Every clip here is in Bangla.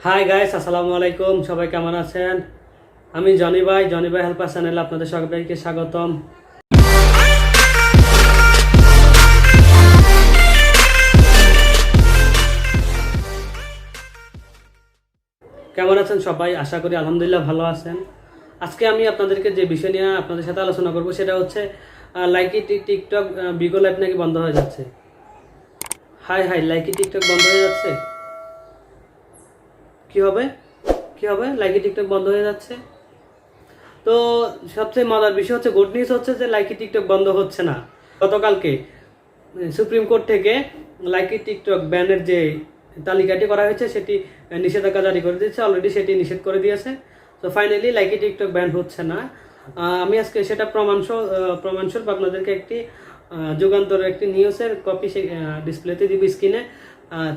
হাই গাইস, আসসালামু আলাইকুম। সবাই কেমন আছেন? আমি জনি ভাই হেল্পার চ্যানেলে আপনাদের সবাইকে স্বাগতম। কেমন আছেন সবাই? আশা করি আলহামদুলিল্লাহ ভালো আছেন। আজকে আমি আপনাদেরকে যে বিষয় নিয়ে আপনাদের সাথে আলোচনা করব সেটা হচ্ছে লাইকি টিকটক বিগো লাইভ নাকি বন্ধ হয়ে যাচ্ছে। হাই লাইকি টিকটক বন্ধ হয়ে যাচ্ছে। কি হবে লাইকি টিকটক বন্ধ হয়ে যাচ্ছে। তো সবচেয়ে মজার বিষয় হচ্ছে, গুড নিউজ হচ্ছে যে লাইকি টিকটক বন্ধ হচ্ছে না। গতকালকে সুপ্রিম কোর্ট থেকে লাইকি টিকটক ব্যানের যে তালিকাটি করা হয়েছে সেটি নিষেধাজ্ঞা জারি করে দিয়েছে, অলরেডি সেটি নিষেধ করে দিয়েছে। তো ফাইনালি লাইকি টিকটক ব্যান হচ্ছে না। আমি আজকে সেটা প্রমাণস্বরূপ আপনাদেরকে একটি যুগান্তরের একটি নিউজের কপি ডিসপ্লেতে দিব স্ক্রিনে।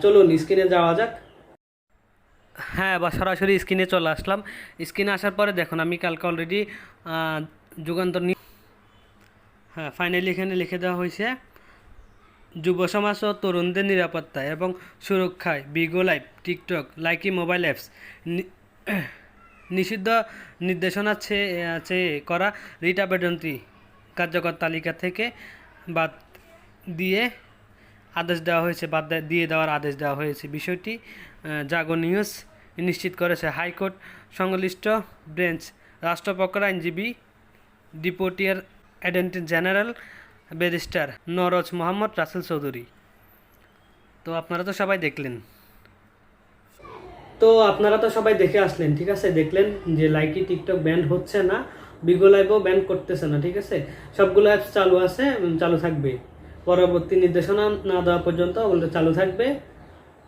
চলুন স্ক্রিনে যাওয়া যাক। হ্যাঁ, বা সরাসরি স্ক্রিনে চলে আসলাম। স্ক্রিনে আসার পরে দেখুন, আমি কালকে অলরেডি যুগান্তর হ্যাঁ, ফাইনালি এখানে লিখে দেওয়া হয়েছে, যুব সমাজ ও তরুণদের নিরাপত্তা এবং সুরক্ষায় Bigo Live TikTok Likee mobile apps নিষিদ্ধ নির্দেশনা চেয়ে করা রিট আবেদনটি কার্যকর তালিকা থেকে বাদ দিয়ে দেওয়ার আদেশ দেওয়া হয়েছে। বিষয়টি জাগো নিউজ নিশ্চিত করেছে। হাইকোর্ট সংশ্লিষ্ট বেঞ্চ রাষ্ট্রপক্ষের আইনজীবী deputy attorney general barrister Noraj Mohammad Rasel Chowdhury. তো আপনারা তো সবাই দেখে আসলেন, ঠিক আছে? দেখলেন যে লাইকি টিকটক ব্যান হচ্ছে না, বিগো লাইভও ব্যান করতেছে না, ঠিক আছে? সবগুলো অ্যাপস চালু আছে, চালু থাকবে পরবর্তী নির্দেশনা না দেওয়া পর্যন্ত ওগুলো চালু থাকবে।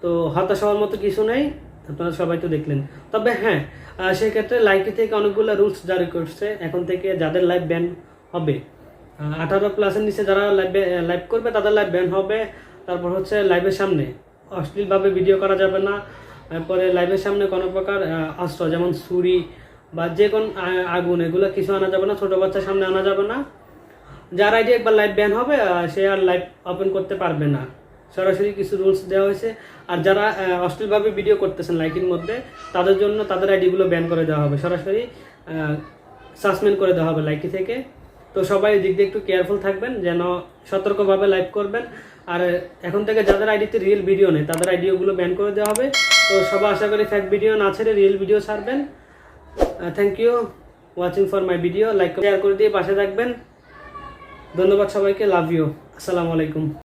তো হতাশ হওয়ার মতো কিছু নেই, আপনারা সবাই তো দেখলেন। তবে হ্যাঁ, সেক্ষেত্রে লাইকি থেকে অনেকগুলো রুলস জারি করছে। এখন থেকে যাদের লাইভ ব্যান হবে, 18+ নিচে যারা লাইভ করবে তাদের লাইভ ব্যান হবে। তারপর হচ্ছে লাইভের সামনে অশ্লীলভাবে ভিডিও করা যাবে না। তারপরে লাইভের সামনে কোনো প্রকার অস্ত্র যেমন ছুরি বা যে কোন আগুন এগুলো কিছু আনা যাবে না, ছোটো বাচ্চার সামনে আনা যাবে না। যার আইডি একবার লাইভ ব্যান হবে সে আর লাইভ ওপেন করতে পারবে না। সরাসরি কিছু রুলস দেওয়া হয়েছে। আর যারা অশ্লীলভাবে ভিডিও করতেছেন লাইকির মধ্যে, তাদের জন্য তাদের আইডিগুলো ব্যান করে দেওয়া হবে, সরাসরি সাসপেন্ড করে দেওয়া হবে লাইকি থেকে। তো সবাই দিক দিয়ে একটু কেয়ারফুল থাকবেন, যেন সতর্কভাবে লাইভ করবেন। আর এখন থেকে যাদের আইডিতে রিয়েল ভিডিও নেই তাদের আইডিওগুলো ব্যান করে দেওয়া হবে। তো সবাই আশা করি ফেক ভিডিও না ছেড়ে রিয়েল ভিডিও ছাড়বেন। Thank you watching for my video. Like share করে দিয়ে পাশে থাকবেন। ধন্যবাদ সবাইকে। Love you. আসসালামু আলাইকুম।